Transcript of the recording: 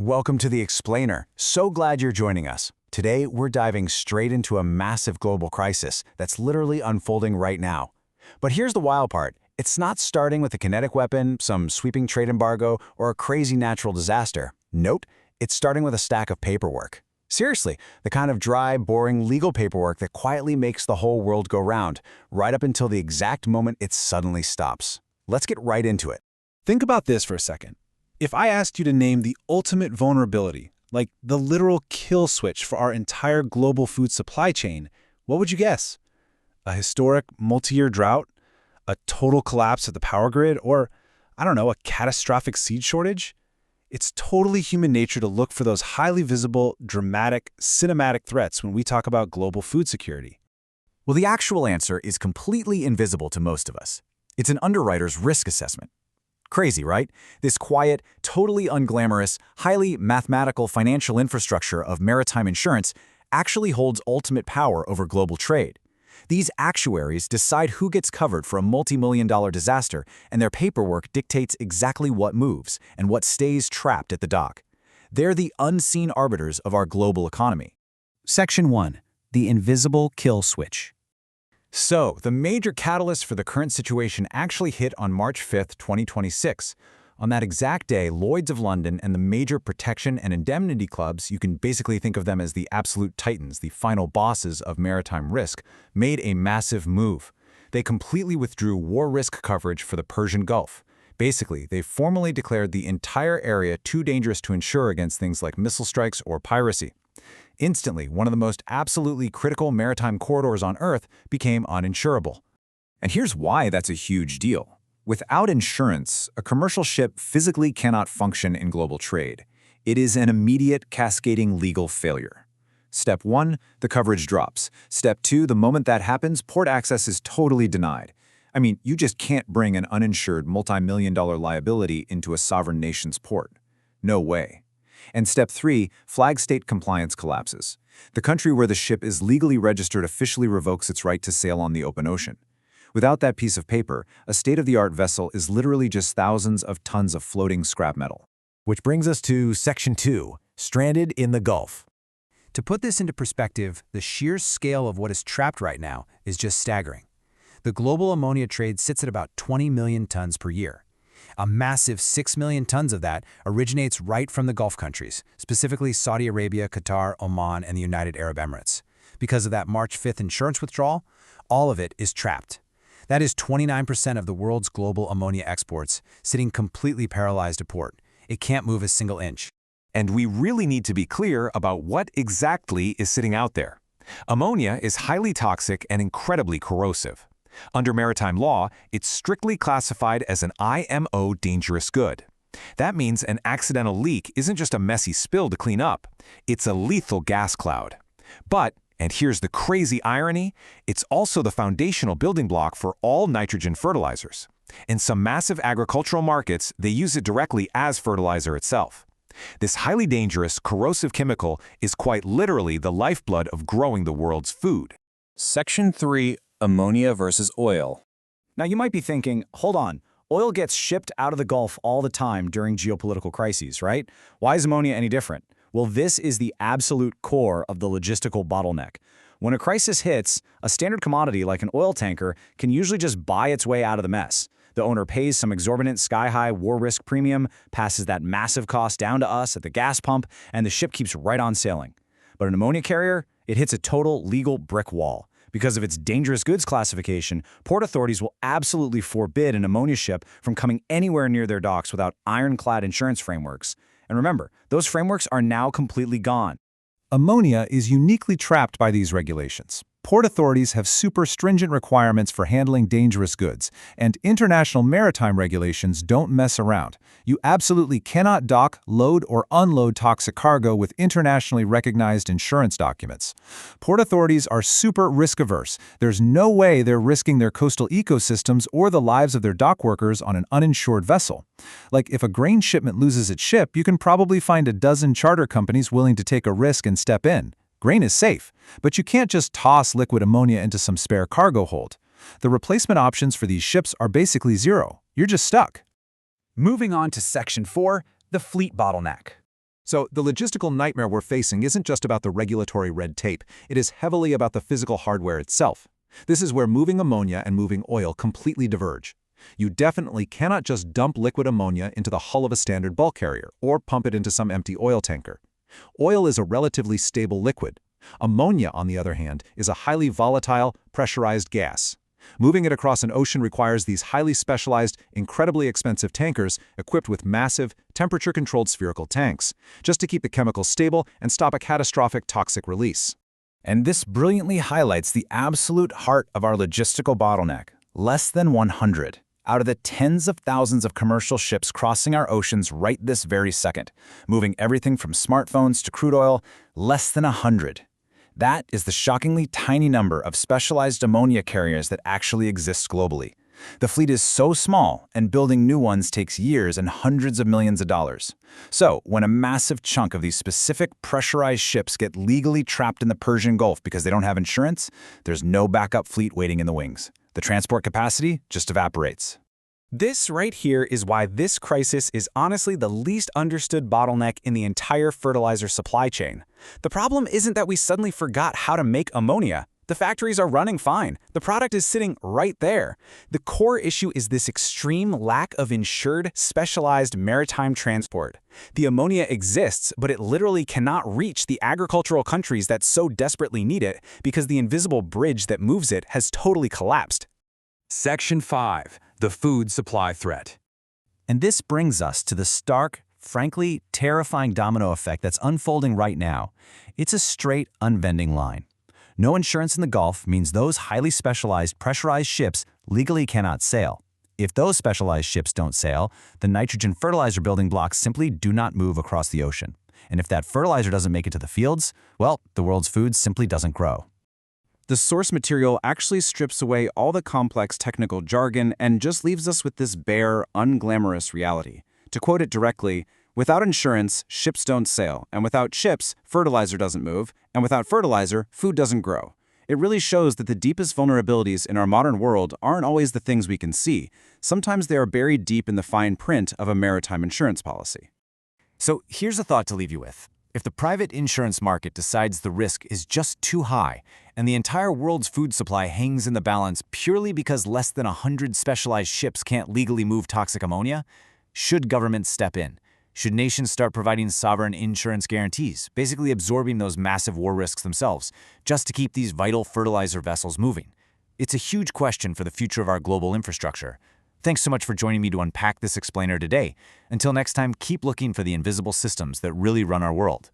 Welcome to The Explainer. So glad you're joining us. Today, we're diving straight into a massive global crisis that's literally unfolding right now. But here's the wild part. It's not starting with a kinetic weapon, some sweeping trade embargo, or a crazy natural disaster. Nope, it's starting with a stack of paperwork. Seriously, the kind of dry, boring legal paperwork that quietly makes the whole world go round, right up until the exact moment it suddenly stops. Let's get right into it. Think about this for a second. If I asked you to name the ultimate vulnerability, like the literal kill switch for our entire global food supply chain, what would you guess? A historic multi-year drought? A total collapse of the power grid? Or, I don't know, a catastrophic seed shortage? It's totally human nature to look for those highly visible, dramatic, cinematic threats when we talk about global food security. Well, the actual answer is completely invisible to most of us. It's an underwriter's risk assessment. Crazy, right? This quiet, totally unglamorous, highly mathematical financial infrastructure of maritime insurance actually holds ultimate power over global trade. These actuaries decide who gets covered for a multi-million-dollar disaster, and their paperwork dictates exactly what moves and what stays trapped at the dock. They're the unseen arbiters of our global economy. Section 1. The invisible kill switch. So, the major catalyst for the current situation actually hit on March 5th, 2026. On that exact day, Lloyd's of London and the major protection and indemnity clubs, you can basically think of them as the absolute titans, the final bosses of maritime risk, made a massive move. They completely withdrew war risk coverage for the Persian Gulf. Basically, they formally declared the entire area too dangerous to insure against things like missile strikes or piracy. Instantly, one of the most absolutely critical maritime corridors on Earth became uninsurable. And here's why that's a huge deal. Without insurance, a commercial ship physically cannot function in global trade. It is an immediate, cascading legal failure. Step 1, the coverage drops. Step 2, the moment that happens, port access is totally denied. I mean, you just can't bring an uninsured multi-million-dollar liability into a sovereign nation's port. No way. And step 3, flag state compliance collapses. The country where the ship is legally registered officially revokes its right to sail on the open ocean. Without that piece of paper, a state-of-the-art vessel is literally just thousands of tons of floating scrap metal. Which brings us to Section 2, stranded in the Gulf. To put this into perspective, the sheer scale of what is trapped right now is just staggering. The global ammonia trade sits at about 20 million tons per year. A massive 6 million tons of that originates right from the Gulf countries, specifically Saudi Arabia, Qatar, Oman, and the United Arab Emirates. Because of that March 5th insurance withdrawal, all of it is trapped. That is 29% of the world's global ammonia exports, sitting completely paralyzed at port. It can't move a single inch. And we really need to be clear about what exactly is sitting out there. Ammonia is highly toxic and incredibly corrosive. Under maritime law, it's strictly classified as an IMO dangerous good. That means an accidental leak isn't just a messy spill to clean up, it's a lethal gas cloud. But, and here's the crazy irony, it's also the foundational building block for all nitrogen fertilizers. In some massive agricultural markets, they use it directly as fertilizer itself. This highly dangerous, corrosive chemical is quite literally the lifeblood of growing the world's food. Section 3, ammonia versus oil. Now you might be thinking, hold on, oil gets shipped out of the Gulf all the time during geopolitical crises, right? Why is ammonia any different? Well, this is the absolute core of the logistical bottleneck. When a crisis hits, a standard commodity like an oil tanker can usually just buy its way out of the mess. The owner pays some exorbitant sky-high war risk premium, passes that massive cost down to us at the gas pump, and the ship keeps right on sailing. But an ammonia carrier, it hits a total legal brick wall. Because of its dangerous goods classification, port authorities will absolutely forbid an ammonia ship from coming anywhere near their docks without ironclad insurance frameworks. And remember, those frameworks are now completely gone. Ammonia is uniquely trapped by these regulations. Port authorities have super stringent requirements for handling dangerous goods, and international maritime regulations don't mess around. You absolutely cannot dock, load, or unload toxic cargo with internationally recognized insurance documents. Port authorities are super risk-averse. There's no way they're risking their coastal ecosystems or the lives of their dock workers on an uninsured vessel. Like, if a grain shipment loses its ship, you can probably find a dozen charter companies willing to take a risk and step in. Grain is safe, but you can't just toss liquid ammonia into some spare cargo hold. The replacement options for these ships are basically zero. You're just stuck. Moving on to Section 4, the fleet bottleneck. So the logistical nightmare we're facing isn't just about the regulatory red tape. It is heavily about the physical hardware itself. This is where moving ammonia and moving oil completely diverge. You definitely cannot just dump liquid ammonia into the hull of a standard bulk carrier or pump it into some empty oil tanker. Oil is a relatively stable liquid. Ammonia, on the other hand, is a highly volatile, pressurized gas. Moving it across an ocean requires these highly specialized, incredibly expensive tankers equipped with massive, temperature-controlled spherical tanks, just to keep the chemicals stable and stop a catastrophic toxic release. And this brilliantly highlights the absolute heart of our logistical bottleneck: less than 100. Out of the tens of thousands of commercial ships crossing our oceans right this very second, moving everything from smartphones to crude oil, less than 100. That is the shockingly tiny number of specialized ammonia carriers that actually exist globally. The fleet is so small, and building new ones takes years and hundreds of millions of dollars. So, when a massive chunk of these specific pressurized ships get legally trapped in the Persian Gulf because they don't have insurance, there's no backup fleet waiting in the wings. The transport capacity just evaporates. This right here is why this crisis is honestly the least understood bottleneck in the entire fertilizer supply chain. The problem isn't that we suddenly forgot how to make ammonia. The factories are running fine. The product is sitting right there. The core issue is this extreme lack of insured, specialized maritime transport. The ammonia exists, but it literally cannot reach the agricultural countries that so desperately need it because the invisible bridge that moves it has totally collapsed. Section 5. The food supply threat. And this brings us to the stark, frankly terrifying domino effect that's unfolding right now. It's a straight, unbending line. No insurance in the Gulf means those highly specialized, pressurized ships legally cannot sail. If those specialized ships don't sail, the nitrogen fertilizer building blocks simply do not move across the ocean. And if that fertilizer doesn't make it to the fields, well, the world's food simply doesn't grow. The source material actually strips away all the complex technical jargon and just leaves us with this bare, unglamorous reality. To quote it directly, without insurance, ships don't sail, and without ships, fertilizer doesn't move, and without fertilizer, food doesn't grow. It really shows that the deepest vulnerabilities in our modern world aren't always the things we can see. Sometimes they are buried deep in the fine print of a maritime insurance policy. So here's a thought to leave you with. If the private insurance market decides the risk is just too high, and the entire world's food supply hangs in the balance purely because less than 100 specialized ships can't legally move toxic ammonia, should governments step in? Should nations start providing sovereign insurance guarantees, basically absorbing those massive war risks themselves, just to keep these vital fertilizer vessels moving? It's a huge question for the future of our global infrastructure. Thanks so much for joining me to unpack this explainer today. Until next time, keep looking for the invisible systems that really run our world.